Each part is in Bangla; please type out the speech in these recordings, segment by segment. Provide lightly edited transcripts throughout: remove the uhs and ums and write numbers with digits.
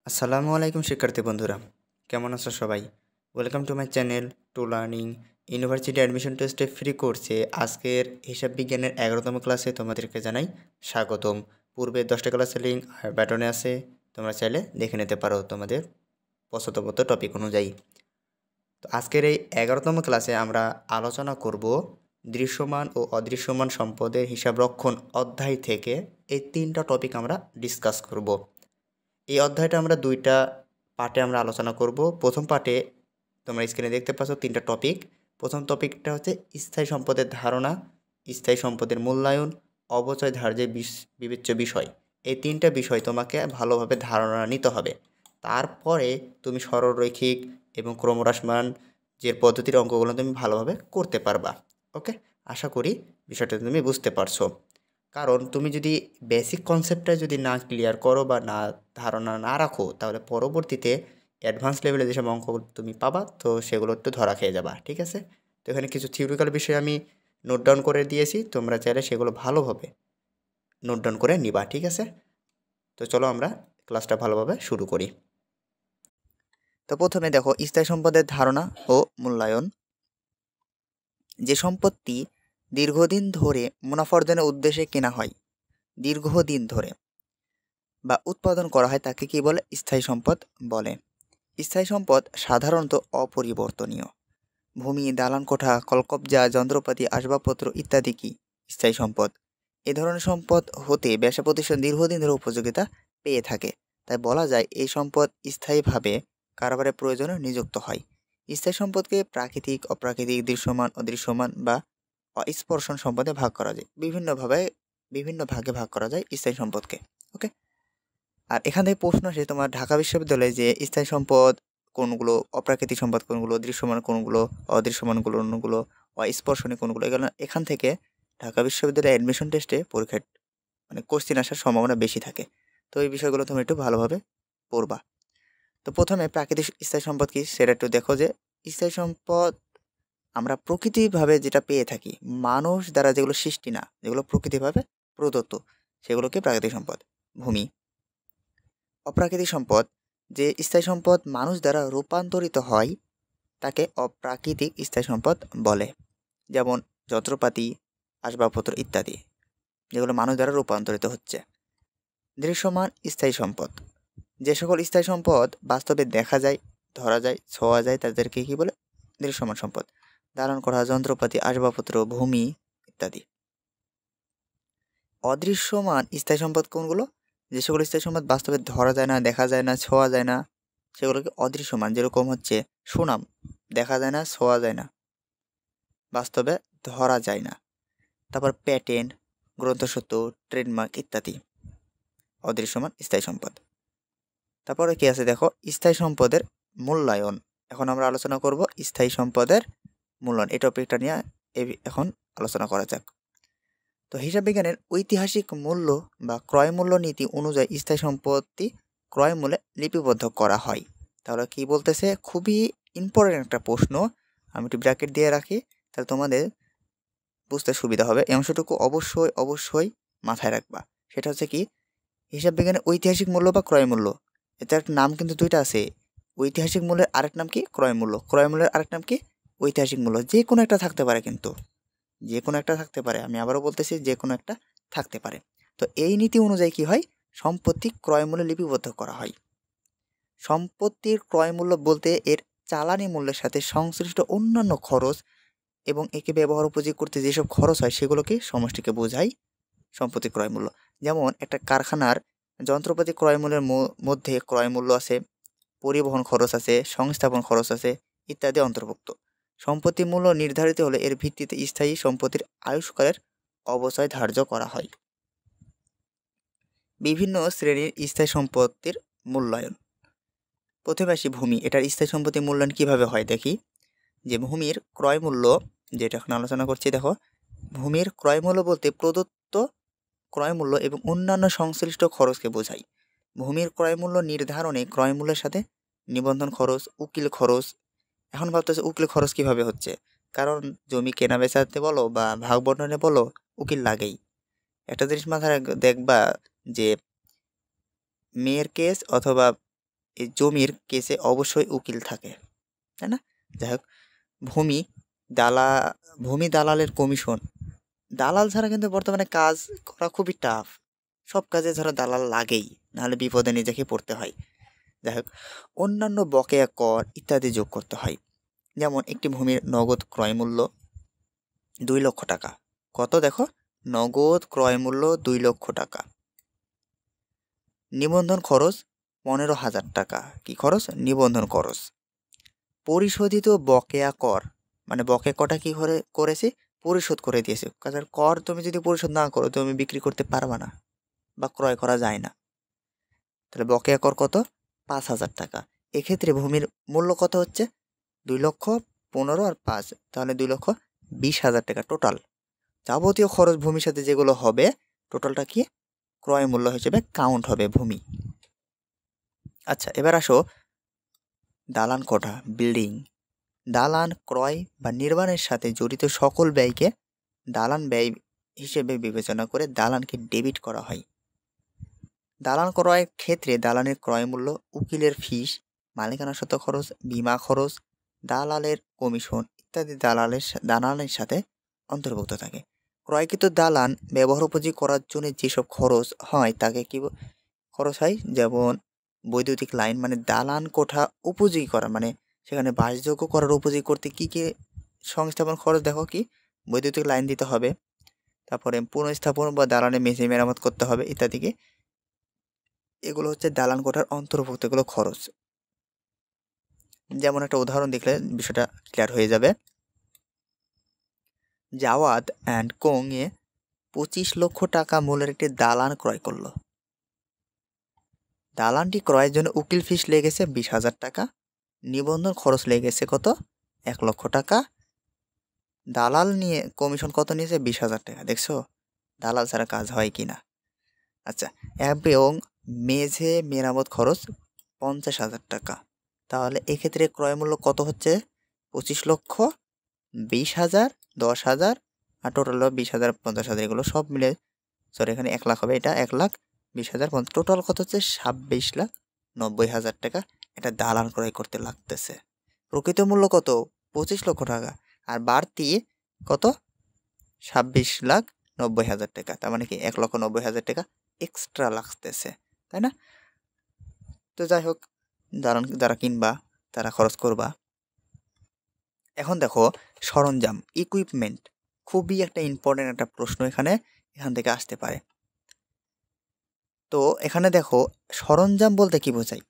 আসসালামু আলাইকুম শিক্ষার্থী বন্ধুরা, কেমন আছো সবাই? Welcome to my channel to learning university admission টেস্টে ফ্রি কোর্সে আজকের হিসাব বিজ্ঞানের 11তম ক্লাসে তোমাদেরকে জানাই স্বাগতম। পূর্বে 10টা ক্লাসের লিঙ্ক ব্যাটনে আছে, তোমরা চাইলে দেখে নিতে পারো তোমাদের পছন্দমতো টপিক অনুযায়ী। তো আজকের এই 11তম ক্লাসে আমরা আলোচনা করব দৃশ্যমান ও অদৃশ্যমান সম্পদের হিসাব রক্ষণ অধ্যায় থেকে এই 3টা টপিক আমরা ডিসকাস করব। এই অধ্যায়টা আমরা 2টা পার্টে আমরা আলোচনা করব। প্রথম পার্টে তোমরা স্ক্রিনে দেখতে পাচ্ছ 3টা টপিক। প্রথম টপিকটা হচ্ছে স্থায়ী সম্পদের ধারণা, স্থায়ী সম্পদের মূল্যায়ন, অবচয় ধার্যের বিবেচ্য বিষয়। এই 3টা বিষয় তোমাকে ভালোভাবে ধারণা নিতে হবে। তারপরে তুমি সরলরৈখিক এবং ক্রমহ্রাসমান যে পদ্ধতির অঙ্কগুলো তুমি ভালোভাবে করতে পারবা। ওকে, আশা করি বিষয়টা তুমি বুঝতে পারছো। কারণ তুমি যদি বেসিক কনসেপ্টটা যদি না ক্লিয়ার করো বা না ধারণা না রাখো, তাহলে পরবর্তীতে অ্যাডভান্স লেভেলে যেসব অঙ্কগুলো তুমি পাবা, তো সেগুলো একটু ধরা খেয়ে যাবা। ঠিক আছে? তো এখানে কিছু থিওরিক্যাল বিষয় আমি নোট ডাউন করে দিয়েছি, তোমরা চাইলে সেগুলো ভালোভাবে নোট ডাউন করে নিবা। ঠিক আছে? তো চলো আমরা ক্লাসটা ভালোভাবে শুরু করি। তো প্রথমে দেখো স্থায়ী সম্পদের ধারণা ও মূল্যায়ন। যে সম্পত্তি দীর্ঘদিন ধরে মুনাফা অর্জনের উদ্দেশ্যে কেনা হয়, দীর্ঘদিন ধরে বা উৎপাদন করা হয়, তাকে কি বলে? স্থায়ী সম্পদ বলে। স্থায়ী সম্পদ সাধারণত অপরিবর্তনীয়। ভূমি, দালান কোঠা, কলকবজা, যন্ত্রপাতি, আসবাবপত্র ইত্যাদি কি স্থায়ী সম্পদ। এ ধরনের সম্পদ হতে ব্যবসা প্রতিষ্ঠান দীর্ঘদিন ধরে উপযোগিতা পেয়ে থাকে। তাই বলা যায় এই সম্পদ স্থায়ীভাবে কারবারের প্রয়োজনে নিযুক্ত হয়। স্থায়ী সম্পদকে প্রাকৃতিক, অপ্রাকৃতিক, দৃশ্যমান, অদৃশ্যমান বা অস্পর্শন সম্পদে ভাগ করা যায়। বিভিন্ন ভাগে ভাগ করা যায় স্থায়ী সম্পদকে। ওকে, আর এখান থেকে প্রশ্ন আসে তোমার ঢাকা বিশ্ববিদ্যালয়ে যে স্থায়ী সম্পদ কোনগুলো, অপ্রাকৃতিক সম্পদ কোনগুলো, দৃশ্যমান কোনগুলো, অদৃশ্যমান কোনগুলো, অস্পর্শনীয় কোনগুলো, এগুলো এখান থেকে ঢাকা বিশ্ববিদ্যালয়ে অ্যাডমিশন টেস্টে পরীক্ষায় মানে কোশ্চেন আসার সম্ভাবনা বেশি থাকে। তো এই বিষয়গুলো তুমি একটু ভালোভাবে পড়বা। তো প্রথমে প্রাকৃতিক স্থায়ী সম্পদ কি সেটা একটু দেখো। যে স্থায়ী সম্পদ আমরা প্রকৃতিভাবে যেটা পেয়ে থাকি, মানুষ দ্বারা যেগুলো সৃষ্টি না, যেগুলো প্রকৃতিভাবে প্রদত্ত, সেগুলোকে প্রাকৃতিক সম্পদ। ভূমি। অপ্রাকৃতিক সম্পদ, যে স্থায়ী সম্পদ মানুষ দ্বারা রূপান্তরিত হয়, তাকে অপ্রাকৃতিক স্থায়ী সম্পদ বলে। যেমন যন্ত্রপাতি, আসবাবপত্র ইত্যাদি, যেগুলো মানুষ দ্বারা রূপান্তরিত হচ্ছে। দৃশ্যমান স্থায়ী সম্পদ, যে সকল স্থায়ী সম্পদ বাস্তবে দেখা যায়, ধরা যায়, ছোঁয়া যায়, তাদেরকে কি বলে? দৃশ্যমান সম্পদ। ধারণ করা যন্ত্রপাতি, আসবাবপত্র, ভূমি ইত্যাদি। অদৃশ্যমান স্থায়ী সম্পদ কোনগুলো? যে সকল স্থায়ী সম্পদ বাস্তবে ধরা যায় না, দেখা যায় না, ছোঁয়া যায় না, সেগুলোকে অদৃশ্যমান। যেরকম হচ্ছে সুনাম, দেখা যায় না, ছোঁয়া যায় না, বাস্তবে ধরা যায় না। তারপর প্যাটেন্ট, গ্রন্থসূত্র, ট্রেডমার্ক ইত্যাদি অদৃশ্যমান স্থায়ী সম্পদ। তারপরে কি আছে দেখো, স্থায়ী সম্পদের মূল্যায়ন। এখন আমরা আলোচনা করব স্থায়ী সম্পদের মূল্যায়ন। এই টপিকটা নিয়ে এখন আলোচনা করা যাক। তো হিসাব বিজ্ঞানের ঐতিহাসিক মূল্য বা ক্রয় মূল্য নীতি অনুযায়ী স্থায়ী সম্পত্তি ক্রয় মূল্যে লিপিবদ্ধ করা হয়। তাহলে কি বলতেছে? খুবই ইম্পর্টেন্ট একটা প্রশ্ন, আমি একটু ব্র্যাকেট দিয়ে রাখি, তাহলে তোমাদের বুঝতে সুবিধা হবে। এই অংশটুকু অবশ্যই অবশ্যই মাথায় রাখবা। সেটা হচ্ছে কি, হিসাব বিজ্ঞানের ঐতিহাসিক মূল্য বা ক্রয় মূল্য, এটার একটা নাম কিন্তু দুইটা আছে। ঐতিহাসিক মূল্যের আরেক নাম কি? ক্রয় মূল্য। ক্রয় মূল্যের আরেক নাম কি? ঐতিহাসিক মূল্য। যে কোনো একটা থাকতে পারে, কিন্তু যে কোনো একটা থাকতে পারে, আমি আবারও বলতেছি, যে কোনো একটা থাকতে পারে। তো এই নীতি অনুযায়ী কি হয়? সম্পত্তি ক্রয় মূল্যে লিপিবদ্ধ করা হয়। সম্পত্তির ক্রয় মূল্য বলতে এর চালানি মূল্যের সাথে সংশ্লিষ্ট অন্যান্য খরচ এবং একে ব্যবহার উপযোগী করতে যেসব খরচ হয়, সেগুলোকে সমষ্টিকে বোঝায় সম্পত্তি ক্রয় মূল্য। যেমন একটা কারখানার যন্ত্রপাতি ক্রয় মূল্যের মধ্যে ক্রয় মূল্য আছে, পরিবহন খরচ আছে, সংস্থাপন খরচ আছে ইত্যাদি অন্তর্ভুক্ত। সম্পত্তি মূল্য নির্ধারিত হলে এর ভিত্তিতে স্থায়ী সম্পত্তির আয়ুষ্কালের অবচয় ধার্য করা হয়। বিভিন্ন শ্রেণীর স্থায়ী সম্পত্তির মূল্যায়ন। প্রথমে আসি ভূমি। এটার স্থায়ী সম্পত্তি মূল্যায়ন কিভাবে হয় দেখি। যে ভূমির ক্রয় মূল্য, যেটা এখন আলোচনা করছি, দেখো, ভূমির ক্রয় মূল্য বলতে প্রদত্ত ক্রয় মূল্য এবং অন্যান্য সংশ্লিষ্ট খরচকে বোঝায়। ভূমির ক্রয় মূল্য নির্ধারণে ক্রয় মূল্যের সাথে নিবন্ধন খরচ, উকিল খরচ। এখন ভাবতেছে উকিল খরচ কিভাবে হচ্ছে? কারণ জমি কেনা বেচাতে বলো বা ভাগ বন্টনে বলো, উকিল লাগেই। একটা জিনিস মাথায় দেখবা, যে মেয়ের কেস অথবা এই জমির কেসে অবশ্যই উকিল থাকে, তাই না? যাই হোক, ভূমি ভূমি দালালের কমিশন। দালাল ছাড়া কিন্তু বর্তমানে কাজ করা খুবই টাফ। সব কাজে ধরো দালাল লাগেই, নাহলে বিপদে নিজেকে পড়তে হয়। যাই হোক, অন্যান্য বকেয়া কর ইত্যাদি যোগ করতে হয়। যেমন একটি ভূমির নগদ ক্রয় মূল্য 2 লক্ষ টাকা। কত দেখো, নগদ ক্রয় মূল্য 2 লক্ষ টাকা। নিবন্ধন খরচ 15,000 টাকা। কি খরচ? নিবন্ধন খরচ। পরিশোধিত বকেয়া কর, মানে বকেয়া করটা কি করেছে? পরিশোধ করে দিয়েছে। কারণ কর তুমি যদি পরিশোধ না করো তুমি বিক্রি করতে পারবা না বা ক্রয় করা যায় না। তাহলে বকেয়া কর কত? 5,000 টাকা। এক্ষেত্রে ভূমির মূল্য কত হচ্ছে? 2,15,000 আর 5, তাহলে 2,20,000 টাকা টোটাল। যাবতীয় খরচ ভূমির সাথে যেগুলো হবে টোটালটা কি ক্রয় মূল্য হিসেবে কাউন্ট হবে ভূমি। আচ্ছা, এবার আসো দালান কোঠা, বিল্ডিং। দালান ক্রয় বা নির্মাণের সাথে জড়িত সকল ব্যয়কে দালান ব্যয় হিসেবে বিবেচনা করে দালানকে ডেবিট করা হয়। দালান ক্রয়ের ক্ষেত্রে দালানের ক্রয় মূল্য, উকিলের ফিস, মালিকানা সত্ত্ব খরচ, বীমা খরচ, দালালের কমিশন ইত্যাদি দালানের সাথে অন্তর্ভুক্ত থাকে। ক্রয়কৃত দালান ব্যবহার উপযোগী করার জন্য যেসব খরচ হয় তাকে কি খরচ হয়? যেমন বৈদ্যুতিক লাইন, মানে দালান কোঠা উপযোগী করা, মানে সেখানে বাসযোগ্য করার উপযোগী করতে কি কি সংস্থাপন খরচ দেখো, কি বৈদ্যুতিক লাইন দিতে হবে, তারপরে পুনঃস্থাপন বা দালানের মেঝে মেরামত করতে হবে ইত্যাদিকে। এগুলো হচ্ছে দালান কোঠার অন্তর্ভুক্ত, এগুলো খরচ। যেমন একটা উদাহরণ দেখলে বিষয়টা ক্লিয়ার হয়ে যাবে। জাওয়াদ অ্যান্ড কোং এ 25 লক্ষ টাকা মূল্যের একটি দালান ক্রয় করলো। দালানটি ক্রয়ের জন্য উকিল ফিস লেগেছে 20,000 টাকা, নিবন্ধন খরচ লেগেছে কত? 1 লক্ষ টাকা, দালাল নিয়ে কমিশন কত নিয়েছে? 20,000 টাকা। দেখছো দালাল ছাড়া কাজ হয় কি না? আচ্ছা, এবং মেঝে মেরামত খরচ 50,000 টাকা। তাহলে এক্ষেত্রে ক্রয় মূল্য কত হচ্ছে? 25 লক্ষ, 20,000, 10,000 আর টোটাল 20,000, 50,000, এগুলো সব মিলে সরি এখানে 1 লাখ হবে, এটা 1,20,000, টোটাল কত হচ্ছে? 26,90,000 টাকা এটা দালান ক্রয় করতে লাগতেছে। প্রকৃত মূল্য কত? 25 লক্ষ টাকা, আর বাড়তি কত? 26,90,000 টাকা। তার মানে কি 1,90,000 টাকা এক্সট্রা লাগতেছে, তাই না? তো যাই হোক, দালান যারা কিনবা তারা খরচ করবা। এখন দেখো সরঞ্জাম, ইকুইপমেন্ট, খুবই একটা ইম্পর্টেন্ট একটা প্রশ্ন এখান থেকে আসতে পারে। তো এখানে দেখো সরঞ্জাম বলতে কি বোঝায়?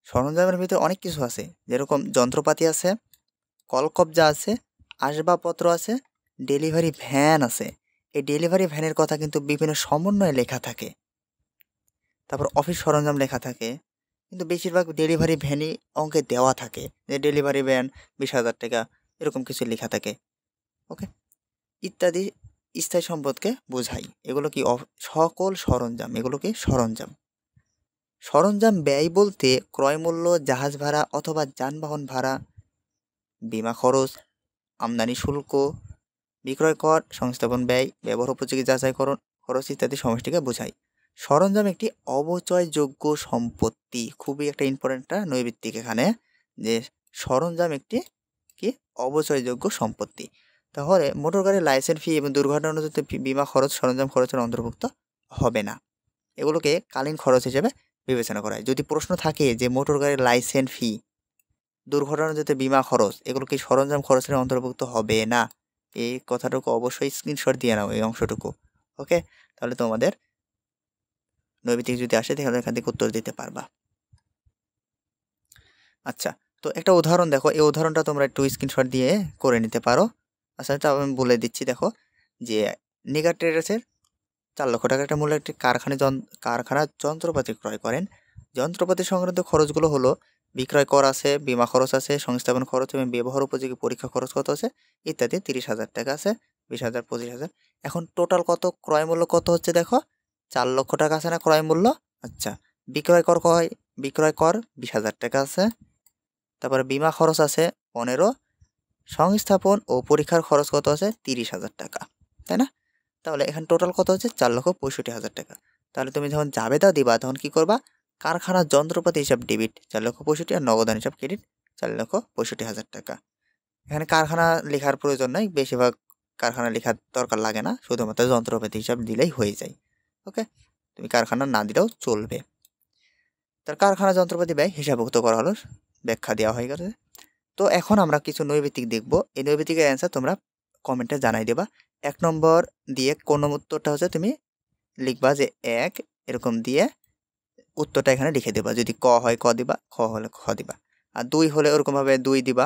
সরঞ্জামের ভিতরে অনেক কিছু আছে, যেরকম যন্ত্রপাতি আছে, কলকব্জা আছে, আসবাবপত্র আছে, ডেলিভারি ভ্যান আছে। এই ডেলিভারি ভ্যানের কথা কিন্তু বিভিন্ন সমন্বয়ে লেখা থাকে। তারপর অফিস সরঞ্জাম লেখা থাকে, কিন্তু বেশিরভাগ ডেলিভারি ভ্যানই অঙ্কে দেওয়া থাকে, যে ডেলিভারি ভ্যান 20,000 টাকা, এরকম কিছু লেখা থাকে। ওকে, ইত্যাদি স্থায়ী সম্পদকে বোঝায়। এগুলো কি সকল সরঞ্জাম, এগুলো কি সরঞ্জাম। সরঞ্জাম ব্যয় বলতে ক্রয় মূল্য, জাহাজ ভাড়া অথবা যানবাহন ভাড়া, বীমা খরচ, আমদানি শুল্ক, বিক্রয় কর, সংস্থাপন ব্যয়, ব্যবহার উপযোগী যাচাইকরণ খরচ ইত্যাদি সমষ্টিকে বোঝায়। সরঞ্জাম একটি অবচয়যোগ্য সম্পত্তি, খুবই একটা ইম্পর্টেন্ট একটা নৈবিত্তিক এখানে, যে সরঞ্জাম একটি কি অবচয়যোগ্য সম্পত্তি। তাহলে মোটর গাড়ির লাইসেন্স ফি এবং দুর্ঘটনাজনিত বীমা খরচ সরঞ্জাম খরচের অন্তর্ভুক্ত হবে না। এগুলোকে কালীন খরচ হিসেবে বিবেচনা করা হয়। যদি প্রশ্ন থাকে যে মোটর গাড়ির লাইসেন্স ফি, দুর্ঘটনাজনিত বীমা খরচ, এগুলো কি সরঞ্জাম খরচের অন্তর্ভুক্ত হবে না, এই কথাটুকু অবশ্যই স্ক্রিনশট দিয়ে নাও, এই অংশটুকু। ওকে, তাহলে তোমাদের নৈবিত্তিক যদি আসে তাহলে এখান থেকে উত্তর দিতে পারবা। আচ্ছা, তো একটা উদাহরণ দেখো, এই উদাহরণটা তোমরা একটু স্ক্রিনশট দিয়ে করে নিতে পারো। আচ্ছা, এটা আমি বলে দিচ্ছি। দেখো যে নিগার ট্রেডার্সের 4 লক্ষ টাকা একটা মূল্যের একটি কারখানা যন্ত্রপাতি ক্রয় করেন। যন্ত্রপাতি সংক্রান্ত খরচগুলো হলো বিক্রয় কর আছে, বীমা খরচ আছে, সংস্থাপন খরচ এবং ব্যবহার উপযোগী পরীক্ষা খরচ কত আছে ইত্যাদি। 30,000 টাকা আছে, 20,000, 25,000। এখন টোটাল কত ক্রয় মূল্য কত হচ্ছে? দেখো 4 লক্ষ টাকা আছে না ক্রয় মূল্য। আচ্ছা, বিক্রয় কর 20,000 টাকা আছে, তারপরে বীমা খরচ আছে 15, সংস্থাপন ও পরীক্ষার খরচ কত আছে? 30,000 টাকা, তাই না? তাহলে এখানে টোটাল কত হচ্ছে? 4,65,000 টাকা। তাহলে তুমি যখন জাবেদা দিবা তখন কি করবা? কারখানার যন্ত্রপাতি হিসাব ডেবিট 4,65,000 আর নগদান হিসাব ক্রেডিট 4,65,000 টাকা। এখানে কারখানা লেখার প্রয়োজন নাই, বেশিরভাগ কারখানা লেখার দরকার লাগে না, শুধুমাত্র যন্ত্রপাতি হিসাব দিলেই হয়ে যায়। ওকে, তুমি কারখানা না দিলেও চলবে। তার কারখানা যন্ত্রপাতি ব্যয় হিসাবভুক্ত করা হলো, ব্যাখ্যা দেওয়া হয়ে গেছে। তো এখন আমরা কিছু নৈবেতিক দেখব। এই নৈবেতিকের অ্যান্সার তোমরা কমেন্টে জানাই দেবা। 1 নম্বর দিয়ে কোন উত্তরটা হচ্ছে তুমি লিখবা যে 1 এরকম দিয়ে উত্তরটা এখানে লিখে দেবা। যদি ক হয় ক দিবা, খ হলে খ দিবা, আর 2 হলে ওরকমভাবে 2 দিবা,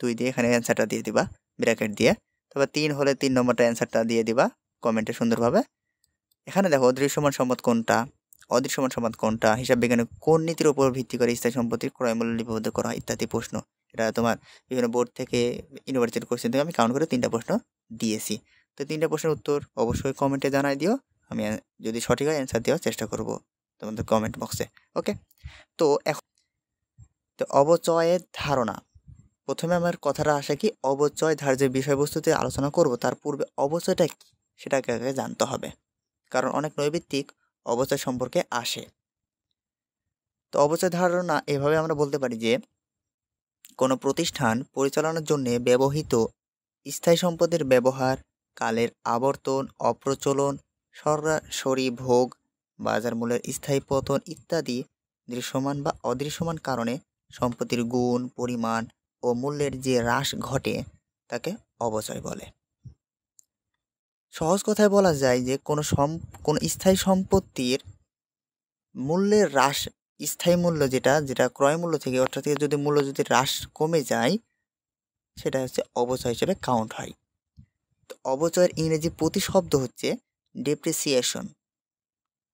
2 দিয়ে এখানে অ্যান্সারটা দিয়ে দিবা ব্র্যাকেট দিয়ে। তারপর 3 হলে 3 নম্বরটা অ্যান্সারটা দিয়ে দিবা কমেন্টে সুন্দরভাবে। এখানে দেখো দৃশ্যমান সম্পদ কোনটা, অদৃশ্যমান সম্পদ কোনটা, হিসাব বিজ্ঞানে কোন নীতির উপর ভিত্তি করে স্থায়ী সম্পত্তির ক্রয় মূল্য লিপিবদ্ধ করা হয় ইত্যাদি প্রশ্ন। এটা তোমার বিভিন্ন বোর্ড থেকে, ইউনিভার্সিটির কোশ্চেন থেকে আমি কাউন্ট করে 3টা প্রশ্ন দিয়েছি। তো 3টা প্রশ্নের উত্তর অবশ্যই কমেন্টে জানাই দিও। আমি যদি সঠিক হয় অ্যান্সার দেওয়ার চেষ্টা করব তোমাদের কমেন্ট বক্সে। ওকে, তো এখন তো অবচয়ের ধারণা। প্রথমে আমার কথাটা আসে কি, অবচয় ধার্যের বিষয়বস্তুতে আলোচনা করব, তার পূর্বে অবচয়টা কি সেটাকে আগে জানতে হবে, কারণ অনেক নৈবিত্তিক অবচয় সম্পর্কে আসে। তো অবচয় ধারণা এভাবে আমরা বলতে পারি যে কোনো প্রতিষ্ঠান পরিচালনার জন্য ব্যবহৃত স্থায়ী সম্পদের ব্যবহার, কালের আবর্তন, অপ্রচলন, সরাসরি ভোগ, বাজার মূল্যের স্থায়ী পতন ইত্যাদি দৃশ্যমান বা অদৃশ্যমান কারণে সম্পত্তির গুণ, পরিমাণ ও মূল্যের যে হ্রাস ঘটে তাকে অবচয় বলে। সহজ কথায় বলা যায় যে কোনো স্থায়ী সম্পত্তির মূল্যের হ্রাস, স্থায়ী মূল্য যেটা ক্রয় মূল্য থেকে অর্থাৎ যদি মূল্য যদি হ্রাস কমে যায় সেটা হচ্ছে অবচয় হিসেবে কাউন্ট হয়। তো অবচয়ের ইংরেজি প্রতিশব্দ হচ্ছে ডেপ্রিসিয়েশন।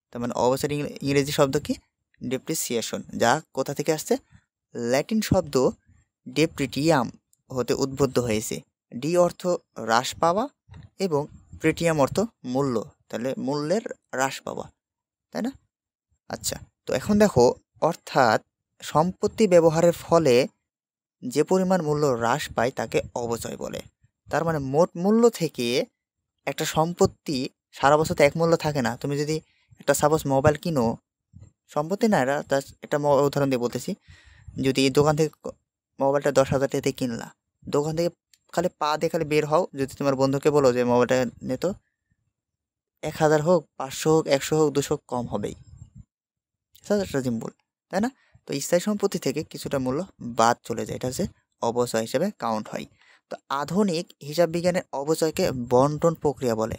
তার মানে অবচয়ের ইংরেজি শব্দ কি, ডেপ্রিসিয়েশন, যা কোথা থেকে আসছে, ল্যাটিন শব্দ ডেপ্রিটিয়াম হতে উদ্বুদ্ধ হয়েছে। ডি অর্থ হ্রাস পাওয়া এবং প্রিটিয়াম অর্থ মূল্য, তাহলে মূল্যের হ্রাস পাওয়া, তাই না? আচ্ছা, তো এখন দেখো, অর্থাৎ সম্পত্তি ব্যবহারের ফলে যে পরিমাণ মূল্য হ্রাস পায় তাকে অবচয় বলে। তার মানে মোট মূল্য থেকে একটা সম্পত্তি সারা বছর তো এক মূল্য থাকে না। তুমি যদি একটা সাপোজ মোবাইল কিনো, সম্পত্তি না, এটা একটা উদাহরণ দিয়ে বলতেছি, যদি দোকান থেকে মোবাইলটা 10,000 টাকা দিয়ে কিনলা, দোকান থেকে খালি পা দিয়ে খালি বের হও, যদি তোমার বন্ধুকে বলো যে মোবাইলটা নে তো, 1,000 হোক, 500 হোক, 100 হোক, 200 হোক, কম হবেই, একটা সিম্পল, তাই না? তো স্থায়ী সম্পত্তি থেকে কিছুটা মূল্য বাদ চলে যায়, এটা হচ্ছে অবচয় হিসেবে কাউন্ট হয়। তো আধুনিক হিসাব বিজ্ঞানের অবচয়কে বন্টন প্রক্রিয়া বলে।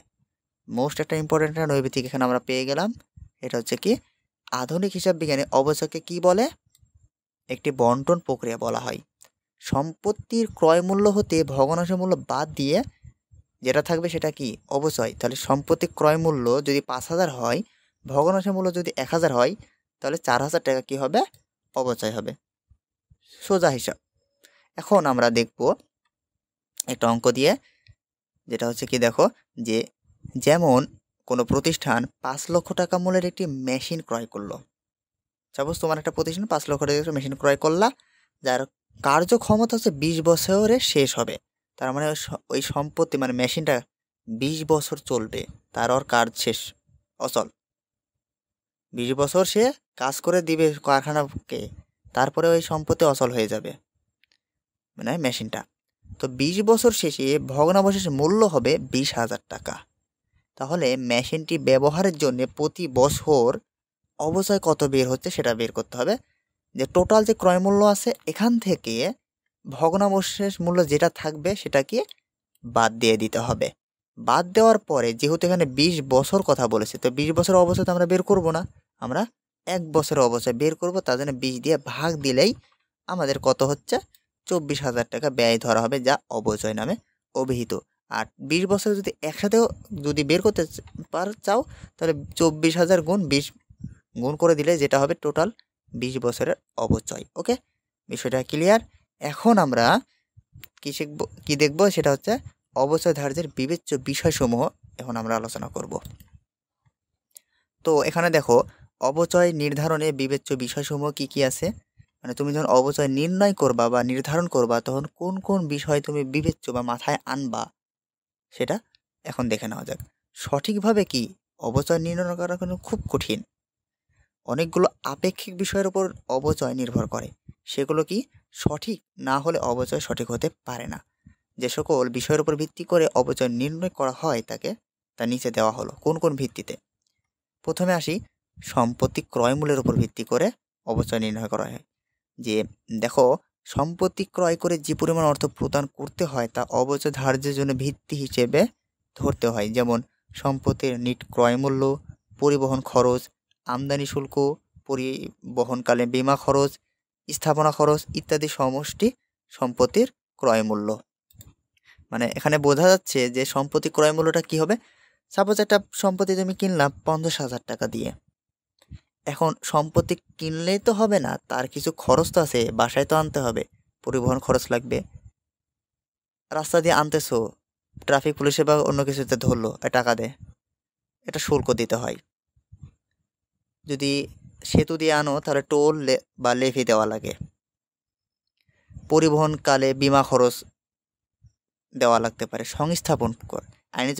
মোস্ট একটা ইম্পর্টেন্ট নৈবেতিক এখানে আমরা পেয়ে গেলাম। এটা হচ্ছে কি, আধুনিক হিসাব বিজ্ঞানে অবচয়কে কি বলে, একটি বন্টন প্রক্রিয়া বলা হয়। সম্পত্তির ক্রয় মূল্য হতে ভগ্নাংশ মূল্য বাদ দিয়ে যেটা থাকবে সেটা কি, অবচয়। তাহলে সম্পত্তির ক্রয় মূল্য যদি 5,000 হয়, ভগ্নাংশ মূল্য যদি 1,000 হয়, তাহলে 4,000 টাকা কি হবে, অবচয় হবে। সোজা হিসাব। এখন আমরা দেখব একটা অঙ্ক দিয়ে, যেটা হচ্ছে কি, দেখো যে যেমন কোনো প্রতিষ্ঠান 5 লক্ষ টাকা মূল্যের একটি মেশিন ক্রয় করলো। সাপোজ তোমার একটা প্রতিষ্ঠান 5 লক্ষ টাকার মেশিন ক্রয় করলা, যার কার্যক্ষমতা হচ্ছে 20 বছরে শেষ হবে। তার মানে ওই সম্পত্তি মানে মেশিনটা 20 বছর চলবে, তার ওর কাজ শেষ, অচল। 20 বছর সে কাজ করে দিবে কারখানাকে, তারপরে ওই সম্পত্তি অচল হয়ে যাবে, মানে মেশিনটা। তো 20 বছর শেষে ভগ্নাবশেষ মূল্য হবে 20,000 টাকা। তাহলে মেশিনটি ব্যবহারের জন্য প্রতি বছর অবচয় কত বের হচ্ছে সেটা বের করতে হবে। যে টোটাল যে ক্রয় মূল্য আছে এখান থেকে ভগ্নাবশেষ মূল্য যেটা থাকবে সেটাকে বাদ দিয়ে দিতে হবে। বাদ দেওয়ার পরে যেহেতু এখানে 20 বছর কথা বলেছে, তো 20 বছর অবচয় তো আমরা বের করব না, আমরা 1 বছরের অবচয় বের করব। তার জন্য 20 দিয়ে ভাগ দিলেই আমাদের কত হচ্ছে, 24,000 টাকা ব্যয় ধরা হবে, যা অবচয় নামে অভিহিত। আর 20 বছর যদি একসাথেও যদি বের করতে চাও, তাহলে 24,000 গুণ 20 গুণ করে দিলে যেটা হবে টোটাল 20 বছরের অবচয়। ওকে, বিষয়টা ক্লিয়ার। এখন আমরা কি শিখব, কি দেখব, সেটা হচ্ছে অবচয় ধার্যের বিবেচ্য বিষয়সমূহ এখন আমরা আলোচনা করব। তো এখানে দেখো, অবচয় নির্ধারণে বিবেচ্য বিষয়সমূহ কি কি আছে, মানে তুমি যখন অবচয় নির্ণয় করবা বা নির্ধারণ করবা, তখন কোন কোন বিষয় তুমি বিবেচ্য বা মাথায় আনবা সেটা এখন দেখে নেওয়া যাক। সঠিকভাবে কি অবচয় নির্ণয় করা কিন্তু খুব কঠিন। অনেকগুলো আপেক্ষিক বিষয়ের উপর অবচয় নির্ভর করে। সেগুলো কি সঠিক না হলে অবচয় সঠিক হতে পারে না। যে সকল বিষয়ের উপর ভিত্তি করে অবচয় নির্ণয় করা হয় তা নিচে দেওয়া হলো। কোন কোন ভিত্তিতে? প্রথমে আসি, সম্পত্তি ক্রয় মূল্যের উপর ভিত্তি করে অবচয় নির্ণয় করা হয়। যে দেখো, সম্পত্তি ক্রয় করে যে পরিমাণ অর্থ প্রদান করতে হয় তা অবচয় ধার্যের জন্য ভিত্তি হিসেবে ধরতে হয়। যেমন সম্পত্তির নিট ক্রয় মূল্য, পরিবহন খরচ, আমদানি শুল্ক, পরিবহনকালে বীমা খরচ, স্থাপনা খরচ ইত্যাদি সমষ্টি সম্পত্তির ক্রয় মূল্য। মানে এখানে বোঝা যাচ্ছে যে সম্পত্তি ক্রয় মূল্যটা কি হবে। সাপোজ একটা সম্পত্তি তুমি কিনলাম 50,000 টাকা দিয়ে। এখন সম্পত্তি কিনলেই তো হবে না, তার কিছু খরচ তো আছে, বাসায় তো আনতে হবে, পরিবহন খরচ লাগবে, রাস্তা দিয়ে আনতেছো, ট্রাফিক পুলিশে বা অন্য কিছুতে ধরলো, টাকা দে, এটা শুল্ক দিতে হয়। যদি সেতু দিয়ে আনো তাহলে টোল বা লেভি দেওয়া লাগে। পরিবহনকালে বীমা খরচ দেওয়া লাগতে পারে। সংস্থাপন কর, আইনে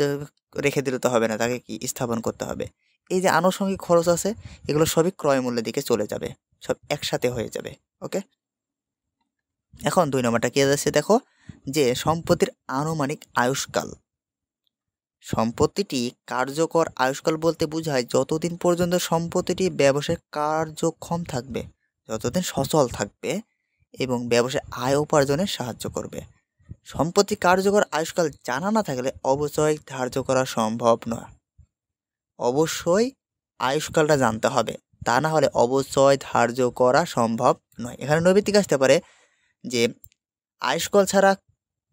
রেখে দিলে তো হবে না, তাকে কি স্থাপন করতে হবে। এই যে আনুষঙ্গিক খরচ আছে, এগুলো সবই ক্রয় মূল্যের দিকে চলে যাবে, সব একসাথে হয়ে যাবে। ওকে, এখন 2 নম্বরটা কি আছে দেখো, যে সম্পত্তির আনুমানিক আয়ুষ্কাল। সম্পত্তিটি কার্যকর আয়ুষ্কাল বলতে বোঝায় যতদিন পর্যন্ত সম্পত্তিটি ব্যবসায় কার্যক্ষম থাকবে, যতদিন সচল থাকবে এবং ব্যবসায় আয় উপার্জনে সাহায্য করবে। সম্পত্তি কার্যকর আয়ুষ্কাল জানা না থাকলে অবচয় ধার্য করা সম্ভব নয়। অবশ্যই আয়ুষ্কালটা জানতে হবে, তা না হলে অবচয় ধার্য করা সম্ভব নয়। এখানে নৈমিত্তিক আসতে পারে যে আয়ুষ্কাল ছাড়া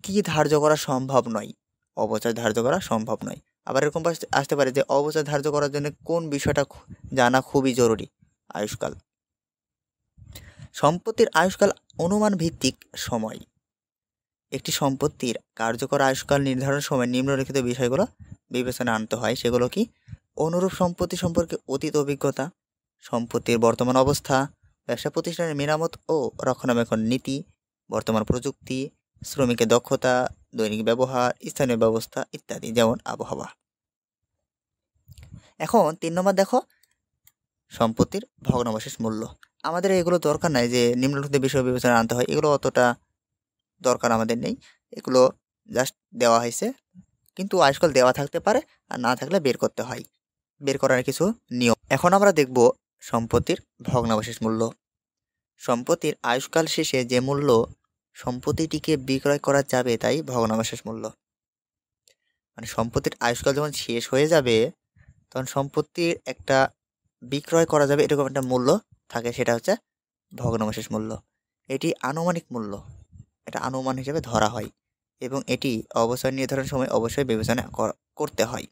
কি ধার্য করা সম্ভব নয়, অবচয় ধার্য করা সম্ভব নয়। আবার এরকম আসতে পারে যে অবচয় ধার্য করার জন্য কোন বিষয়টা জানা খুবই জরুরি, আয়ুষ্কাল। সম্পত্তির আয়ুষ্কাল অনুমান ভিত্তিক সময়। একটি সম্পত্তির কার্যকর আয়ুষ্কাল নির্ধারণের সময় নিম্নলিখিত বিষয়গুলো বিবেচনা আনতে হয়। সেগুলো কি? অনুরূপ সম্পত্তি সম্পর্কে অতীত অভিজ্ঞতা, সম্পত্তির বর্তমান অবস্থা, ব্যবসা প্রতিষ্ঠানের মেরামত ও রক্ষণাবেক্ষণ নীতি, বর্তমান প্রযুক্তি, শ্রমিকের দক্ষতা, দৈনিক ব্যবহার, স্থানীয় ব্যবস্থা ইত্যাদি, যেমন আবহাওয়া। এখন 3 নম্বর দেখো, সম্পত্তির ভগ্নাবশেষ মূল্য। আমাদের এগুলো দরকার নাই যে নিম্নলিখিত বিষয় বিবেচনা আনতে হয়, এগুলো অতটা দরকার আমাদের নেই, এগুলো জাস্ট দেওয়া হয়েছে। কিন্তু আয়ুষ্কাল দেওয়া থাকতে পারে, আর না থাকলে বের করতে হয়, বের করার কিছু নিয়ম। এখন আমরা দেখব সম্পত্তির ভগ্নাবশেষ মূল্য। সম্পত্তির আয়ুষ্কাল শেষে যে মূল্য সম্পত্তিটিকে বিক্রয় করা যাবে তাই ভগ্নাবশেষ মূল্য। মানে সম্পত্তির আয়ুষ্কাল যখন শেষ হয়ে যাবে তখন সম্পত্তির একটা বিক্রয় করা যাবে এরকম একটা মূল্য থাকে, সেটা হচ্ছে ভগ্নাবশেষ মূল্য। এটি আনুমানিক মূল্য, এটা আনুমান হিসেবে ধরা হয় এবং এটি অবচয় নির্ধারণের সময় অবশ্যই বিবেচনা করতে হয়।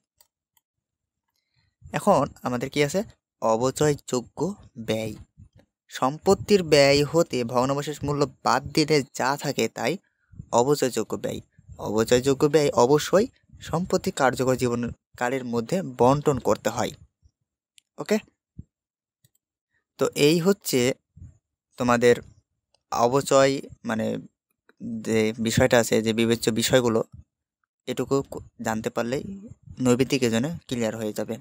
এখন আমাদের কি আছে? অবচয়যোগ্য ব্যয়। সম্পত্তির ব্যয় হতে ভগ্নাবশেষ মূল্য বাদ দিলে যা থাকে তাই অবচয়যোগ্য ব্যয়। অবচয়যোগ্য ব্যয় অবশ্যই সম্পত্তি কার্যকর জীবনকালের মধ্যে বন্টন করতে হয়। ওকে, তো এই হচ্ছে তোমাদের অবচয়, মানে যে বিষয়টা আছে, যে বিবেচ্য বিষয়গুলো, এটুকু জানতে পারলেই নৈমিত্তিক এজন্য ক্লিয়ার হয়ে যাবে।